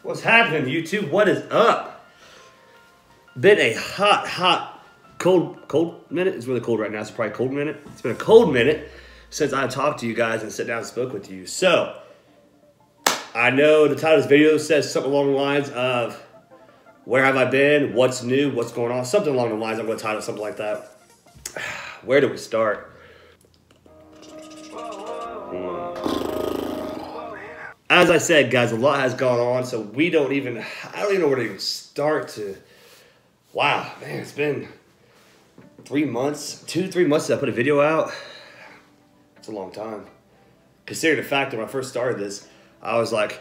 What's happening, YouTube? What is up? Been a cold minute. It's really cold right now. It's probably a cold minute. It's been a cold minute since I talked to you guys and sat down and spoke with you. So, I know the title of this video says something along the lines of where have I been? What's new? What's going on? Something along the lines. I'm going to title something like that. Where do we start? As I said, guys, a lot has gone on, so I don't even know where to even start to. Wow, man, it's been 3 months, 2 to 3 months since I put a video out. It's a long time. Considering the fact that when I first started this, I was like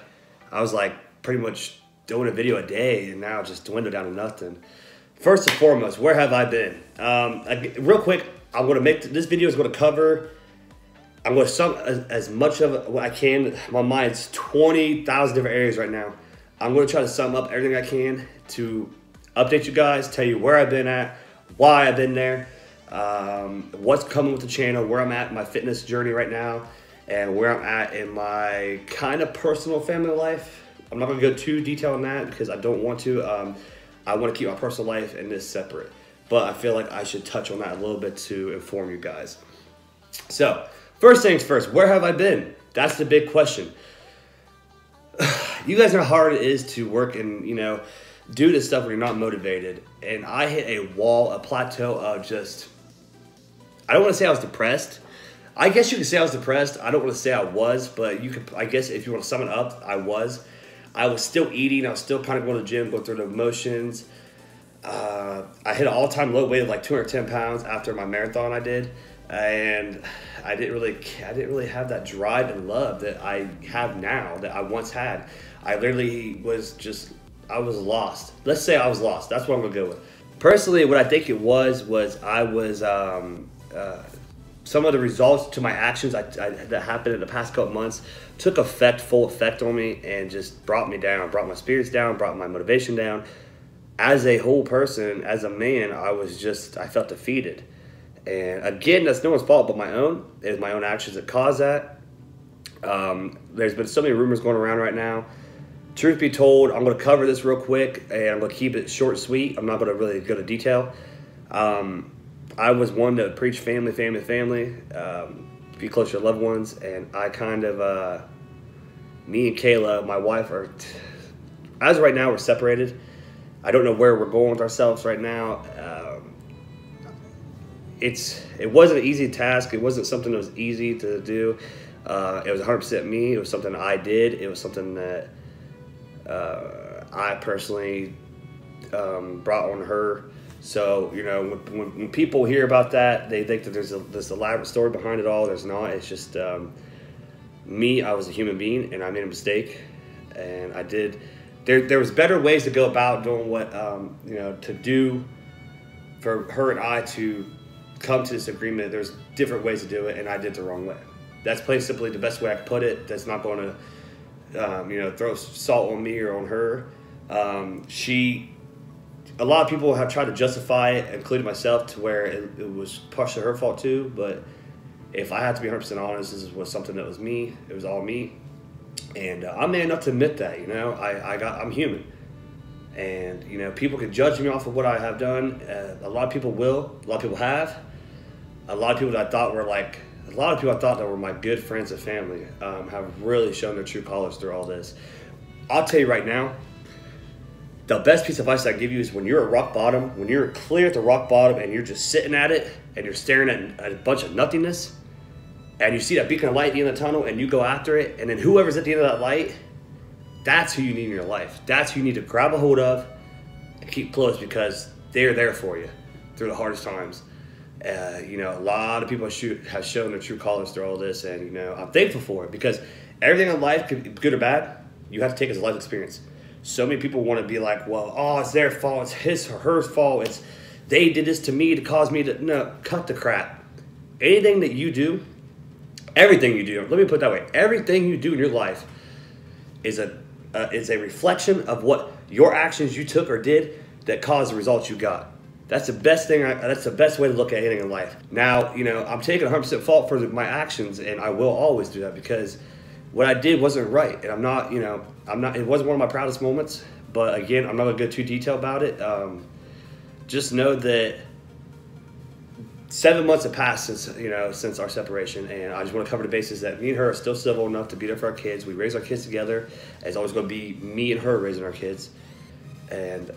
pretty much doing a video a day, and now just dwindled down to nothing. First and foremost, where have I been? Real quick, I'm gonna make this video is gonna cover. I'm going to sum as much of what I can. My mind's 20,000 different areas right now. I'm going to try to sum up everything I can to update you guys, tell you where I've been at, why I've been there, what's coming with the channel, where I'm at in my fitness journey right now, and where I'm at in my kind of personal family life. I'm not going to go too detailed on that because I don't want to. I want to keep my personal life and this separate. But I feel like I should touch on that a little bit to inform you guys. So, first things first, where have I been? That's the big question. You guys know how hard it is to work and, do this stuff when you're not motivated. And I hit a wall, a plateau of just, I don't want to say I was depressed. I guess you could say I was depressed. I don't want to say I was, but you could, I guess if you want to sum it up, I was. I was still eating. I was still kind of going to the gym, going through the motions. I hit an all-time low weight of like 210 pounds after my marathon I did. And I didn't really have that drive and love that I have now that I once had. I literally I was lost. Let's say I was lost. That's what I'm gonna go with. Personally, what I think it was I was some of the results to my actions that happened in the past couple months took full effect on me and just brought me down, brought my spirits down, brought my motivation down. As a whole person, as a man, I felt defeated. And again, that's no one's fault but my own. It's my own actions that caused that. There's been so many rumors going around right now. Truth be told, I'm going to cover this real quick, and I'm going to keep it short and sweet. I'm not going to really go to detail. I was one to preach family. Be close to your loved ones. And I kind of, me and Kayla, my wife, as of right now, we're separated. I don't know where we're going with ourselves right now. It wasn't an easy task. It wasn't something that was easy to do. It was 100% me. It was something I did. It was something that I personally brought on her. So, when people hear about that, they think that there's this elaborate story behind it all. There's not. It's just me. I was a human being, and I made a mistake. And I did. There was better ways to go about doing what, to do for her and I to come to this agreement. There's different ways to do it, and I did the wrong way. That's plain simply the best way I could put it. That's not going to, throw salt on me or on her. A lot of people have tried to justify it, including myself, to where it was partially her fault too. But if I had to be 100% honest, this was something that was me. It was all me, and I'm man enough to admit that. I'm human. And, people can judge me off of what I have done. A lot of people will. A lot of people have. A lot of people that I thought that were my good friends and family have really shown their true colors through all this. I'll tell you right now, the best piece of advice I give you is when you're at rock bottom, when you're clear at the rock bottom and you're just sitting at it and you're staring at a bunch of nothingness and you see that beacon of light at the end of the tunnel and you go after it, and then whoever's at the end of that light, that's who you need in your life. That's who you need to grab a hold of and keep close, because they're there for you through the hardest times. A lot of people have shown their true colors through all this, and I'm thankful for it, because everything in life, good or bad, you have to take as a life experience. So many people want to be like, well, it's their fault, it's his or her fault, they did this to me to cause me to. No, cut the crap. Anything that you do, everything you do, let me put it that way, everything you do in your life is a reflection of what your actions you took or did that caused the results you got. That's the best thing. That's the best way to look at anything in life. Now, I'm taking 100% fault for my actions, and I will always do that, because what I did wasn't right, and I'm not, it wasn't one of my proudest moments, but again, I'm not going to go too detailed about it. Just know that 7 months have passed since our separation, and I just want to cover the basis that me and her are still civil enough to be there for our kids. We raise our kids together. It's always going to be me and her raising our kids, and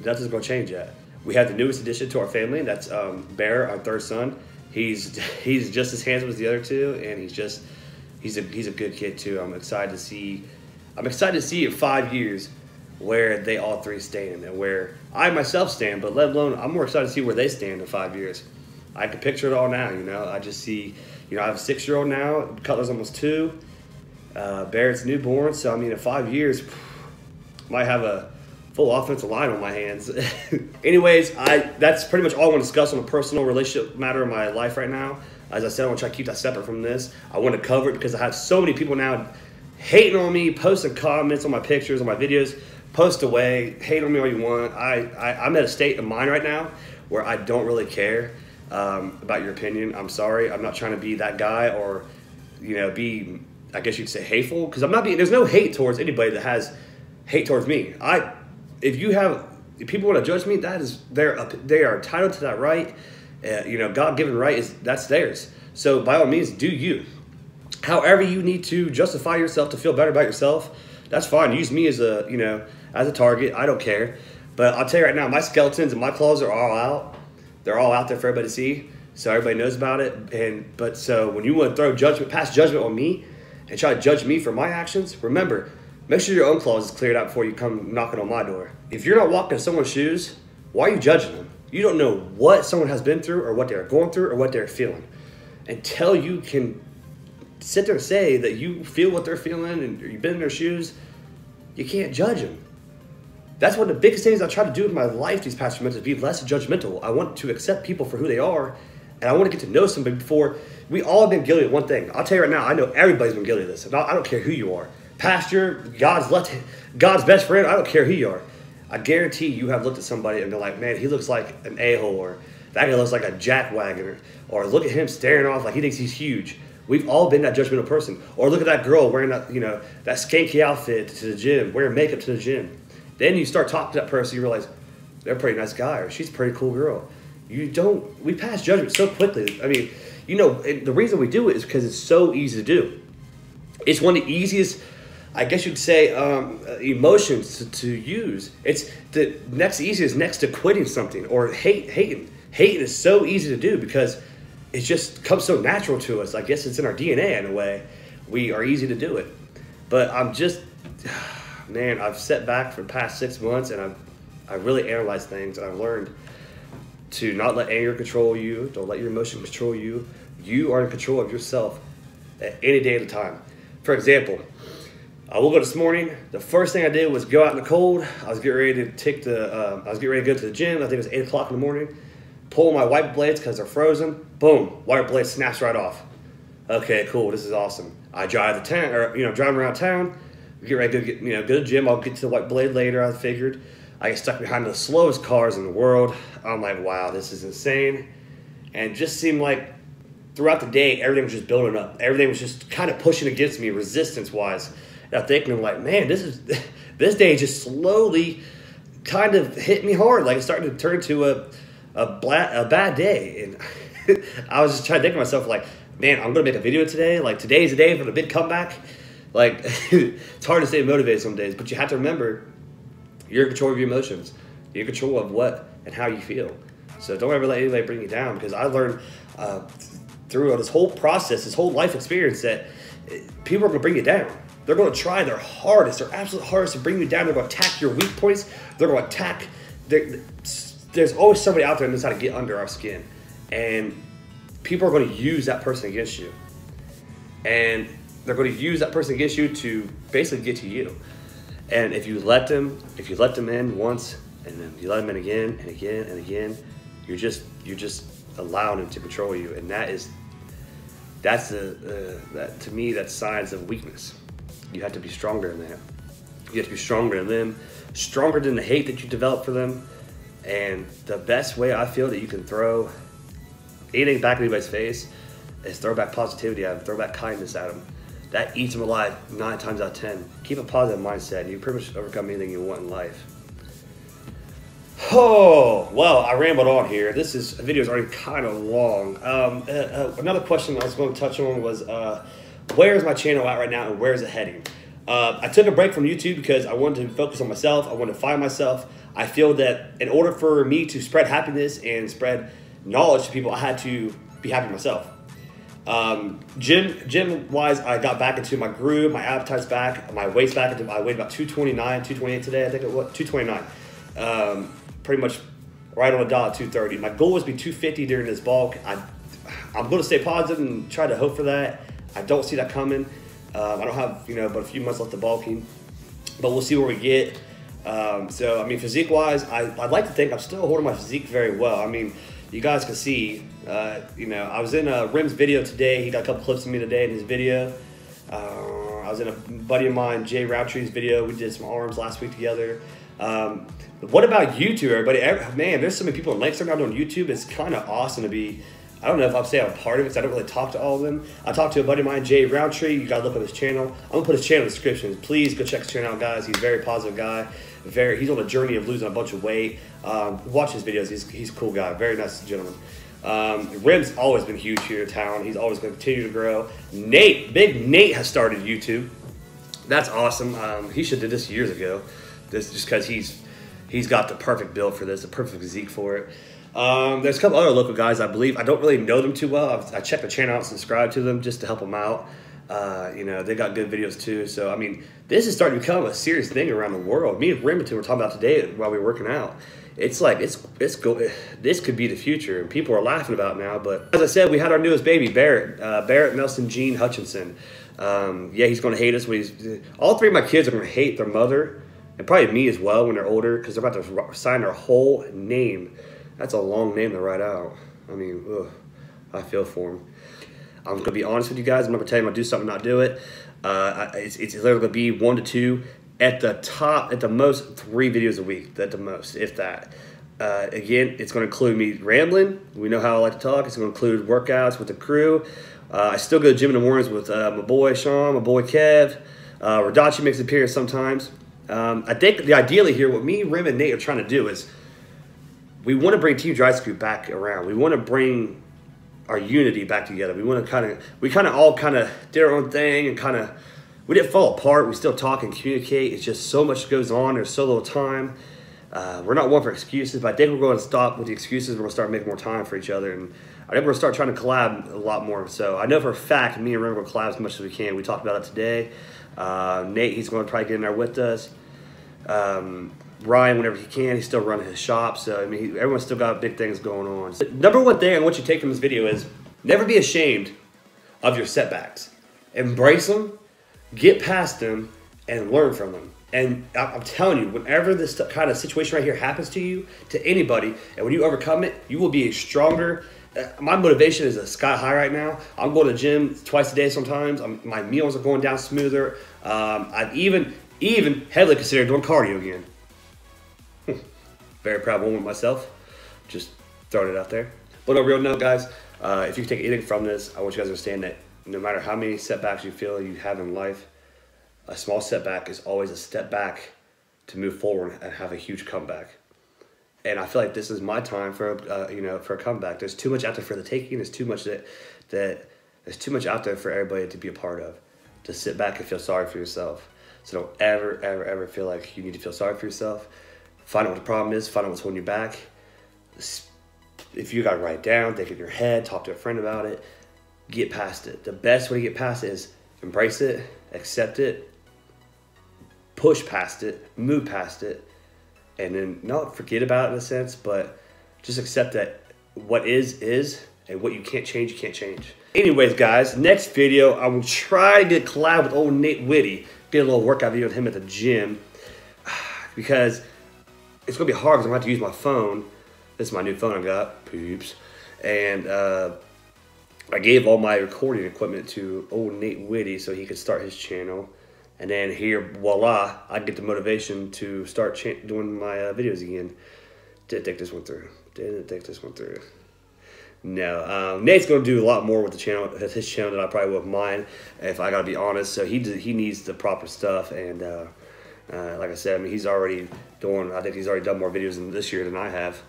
nothing's going to change yet. We have the newest addition to our family, and that's Bear, our third son. He's just as handsome as the other two, and he's a good kid too. I'm excited to see in 5 years where they all three stand and where I myself stand, but let alone I'm more excited to see where they stand in 5 years. I can picture it all now, I just see, I have a 6-year-old now, Cutler's almost 2, Barrett's newborn, so I mean in 5 years, might have a full offensive line on my hands. Anyways, that's pretty much all I want to discuss on a personal relationship matter in my life right now. As I said, I want to try to keep that separate from this. I want to cover it because I have so many people now hating on me, posting comments on my pictures, on my videos. Post away, hate on me all you want. I'm at a state of mind right now where I don't really care about your opinion. I'm sorry. I'm not trying to be that guy or, be, I guess you'd say, hateful. Because there's no hate towards anybody that has hate towards me. If people want to judge me, they are entitled to that right. God-given right, that's theirs. So by all means, do you. However you need to justify yourself to feel better about yourself, that's fine. Use me as a target. I don't care. But I'll tell you right now, my skeletons and my claws are all out. They're all out there for everybody to see, so everybody knows about it. But so when you want to throw pass judgment on me and try to judge me for my actions, remember, make sure your own claws is cleared out before you come knocking on my door. If you're not walking in someone's shoes, why are you judging them? You don't know what someone has been through or what they're going through or what they're feeling. Until you can sit there and say that you feel what they're feeling and you've been in their shoes, you can't judge them. That's one of the biggest things I try to do in my life these past few months is be less judgmental. I want to accept people for who they are, and I want to get to know somebody before. We all have been guilty of one thing. I'll tell you right now, I know everybody's been guilty of this. And I don't care who you are. Pastor, God's best friend, I don't care who you are. I guarantee you have looked at somebody and been like, man, he looks like an a-hole, or that guy looks like a jackwagon, or look at him staring off like he thinks he's huge. We've all been that judgmental person. Or look at that girl wearing that skanky outfit to the gym, wearing makeup to the gym. Then you start talking to that person, you realize they're a pretty nice guy, or she's a pretty cool girl. We pass judgment so quickly. I mean, the reason we do it is because it's so easy to do. It's one of the easiest, I guess you'd say, emotions to use. It's the next easiest next to quitting something or hating. Hating is so easy to do because it just comes so natural to us. I guess it's in our DNA in a way. We are easy to do it. But man, I've set back for the past 6 months, and I've really analyzed things, and I've learned to not let anger control you. Don't let your emotions control you. You are in control of yourself at any day of the time. For example, I woke up this morning. The first thing I did was go out in the cold. I was getting ready to go to the gym. I think it was 8 o'clock in the morning. Pull my wiper blades because they're frozen. Boom, wiper blade snaps right off. Okay, cool. This is awesome. I drive driving around town. Get ready to go to the gym. I'll get to the white blade later. I figured. I get stuck behind the slowest cars in the world. I'm like, wow, this is insane. And it just seemed like throughout the day, everything was just building up. Everything was just kind of pushing against me, resistance-wise. And I'm thinking, like, man, this day just slowly kind of hit me hard. Like, it started to turn to a bad day. And I was just trying to think to myself, like, man, I'm going to make a video today. Like, today's the day for the big comeback. Like, it's hard to stay motivated some days, but you have to remember, you're in control of your emotions. You're in control of what and how you feel. So don't ever let anybody bring you down, because I learned through this whole process, this whole life experience, that people are going to bring you down. They're going to try their hardest, their absolute hardest to bring you down. They're going to attack your weak points. They're going to attack. There's always somebody out there that knows how to get under our skin. And people are going to use that person against you. And they're going to use that person against you to basically get to you. And if you let them in once, and then you let them in again and again and again, you're just allowing them to control you. And that's to me, that's signs of weakness. You have to be stronger than that. You have to be stronger than them, stronger than the hate that you develop for them. And the best way I feel that you can throw anything back in anybody's face is throw back positivity at them, throw back kindness at them. that eats them alive 9 times out of 10. Keep a positive mindset, and you pretty much overcome anything you want in life. Oh, well, I rambled on here. This video is already kind of long. Another question I was going to touch on was, where is my channel at right now, and where is it heading? I took a break from YouTube because I wanted to focus on myself. I wanted to find myself. I feel that in order for me to spread happiness and spread knowledge to people, I had to be happy myself. Gym-wise, I got back into my groove, my appetite's back, my weight's back. I weighed about 229, 228 today, I think it was, 229. Pretty much right on the dot, 230. My goal was to be 250 during this bulk. I'm going to stay positive and try to hope for that. I don't see that coming. I don't have, but a few months left of bulking, but we'll see where we get. So, I mean, physique-wise, I'd like to think I'm still holding my physique very well. I mean, you guys can see, I was in Rim's video today. He got a couple clips of me today in his video. I was in a buddy of mine, Jay Roundtree's video. We did some arms last week together. What about YouTube, everybody? Man, there's so many people in Langston now doing YouTube. It's kind of awesome to be. I don't know if I'll say I'm a part of it because I don't really talk to all of them. I talked to a buddy of mine, Jay Roundtree. You gotta look up his channel. I'm gonna put his channel in the description. Please go check his channel out, guys. He's a very positive guy. He's on a journey of losing a bunch of weight. Watch his videos. He's a cool guy. Very nice gentleman. Rim's always been huge here in town. He's always going to continue to grow. Big Nate has started YouTube. That's awesome. He should have did this years ago. This just because he's got the perfect build for this, the perfect physique for it. There's a couple other local guys, I believe. I don't really know them too well. I checked the channel out and subscribed to them just to help them out. They got good videos too. So, I mean, this is starting to become a serious thing around the world. Me and Remington were talking about today while we were working out. It's like, this could be the future. And people are laughing about it now. But as I said, we had our newest baby, Barrett Nelson Jean Hutchinson. Yeah, he's going to hate us. All three of my kids are going to hate their mother. And probably me as well when they're older. Because they're about to sign their whole name. That's a long name to write out. I mean, ugh, I feel for them. I'm going to be honest with you guys. I'm not going to tell you I'm going to do something and not do it. It's literally going to be 1 to 2. At the top, at the most, 3 videos a week. At the most, if that. Again, it's going to include me rambling. We know how I like to talk. It's going to include workouts with the crew. I still go to the gym in the mornings with my boy Sean, my boy Kev. Radachi makes an appearance sometimes. I think ideally here, what me, Rim, and Nate are trying to do is we want to bring Team Dry Scoop back around. We want to bring our unity back together. We want to we all did our own thing and we didn't fall apart. We still talk and communicate. It's just so much goes on. There's so little time. We're not one for excuses, but I think we're going to stop with the excuses. We're going to start making more time for each other. And I think we're going to start trying to collab a lot more. So I know for a fact, me and Rim will collab as much as we can. We talked about it today. Nate, he's going to probably get in there with us. Ryan, whenever he can, he's still running his shop. So, I mean, everyone's still got big things going on. So, number one thing I want you to take from this video is never be ashamed of your setbacks. Embrace them, get past them, and learn from them. And I'm telling you, whenever this kind of situation right here happens to you, to anybody, and when you overcome it, you will be a stronger. My motivation is sky high right now. I'm going to the gym twice a day sometimes. My meals are going down smoother. I've even heavily considered doing cardio again. Very proud moment of myself. Just throwing it out there. But on a real note, guys, if you take anything from this, I want you guys to understand that no matter how many setbacks you feel you have in life, a small setback is always a step back to move forward and have a huge comeback. And I feel like this is my time for for a comeback. There's too much out there for the taking. There's too much there's too much out there for everybody to be a part of. To sit back and feel sorry for yourself. So don't ever feel like you need to feel sorry for yourself. Find out what the problem is. Find out what's holding you back. If you got to write it down, think in your head, talk to a friend about it, get past it. The best way to get past it is embrace it, accept it, push past it, move past it, and then not forget about it in a sense, but just accept that what is, and what you can't change, you can't change. Anyways, guys, next video, I will try to get a collab with old Nate Whitty, get a little workout video with him at the gym, because it's going to be hard because I'm going to have to use my phone. This is my new phone I got, poops. And I gave all my recording equipment to old Nate Whitty so he could start his channel. And then here, voila, I get the motivation to start doing my videos again. Didn't think this one through. No, Nate's going to do a lot more with the channel, his channel, than I probably would with mine, if I got to be honest. So he needs the proper stuff, and like I said, I mean, I think he's already done more videos this year than I have.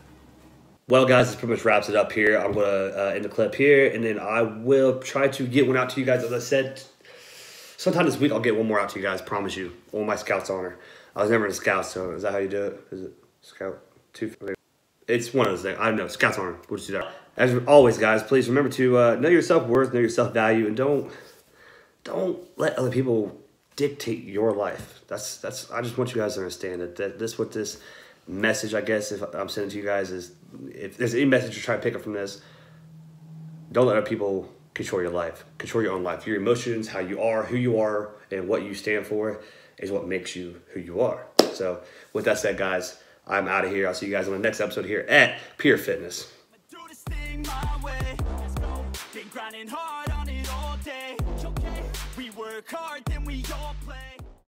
Well, guys, this pretty much wraps it up here. I'm going to end the clip here, and then I will try to get one out to you guys. As I said, sometime this week I'll get one more out to you guys, promise you. On my Scouts honor. I was never in a Scout, so is that how you do it? Is it Scout 2? It's one of those things. I don't know. Scouts honor. We'll just do that. As always, guys, please remember to know your self-worth, know your self-value, and don't let other people dictate your life. That's. I just want you guys to understand that this what this message, I guess, if I'm sending to you guys is, if there's any message you're trying to pick up from this, don't let other people control your life. Control your own life. Your emotions, how you are, who you are, and what you stand for is what makes you who you are. So with that said, guys, I'm out of here. I'll see you guys on the next episode here at Pure Fitness. Grinding hard on it all day. Okay, we work hard.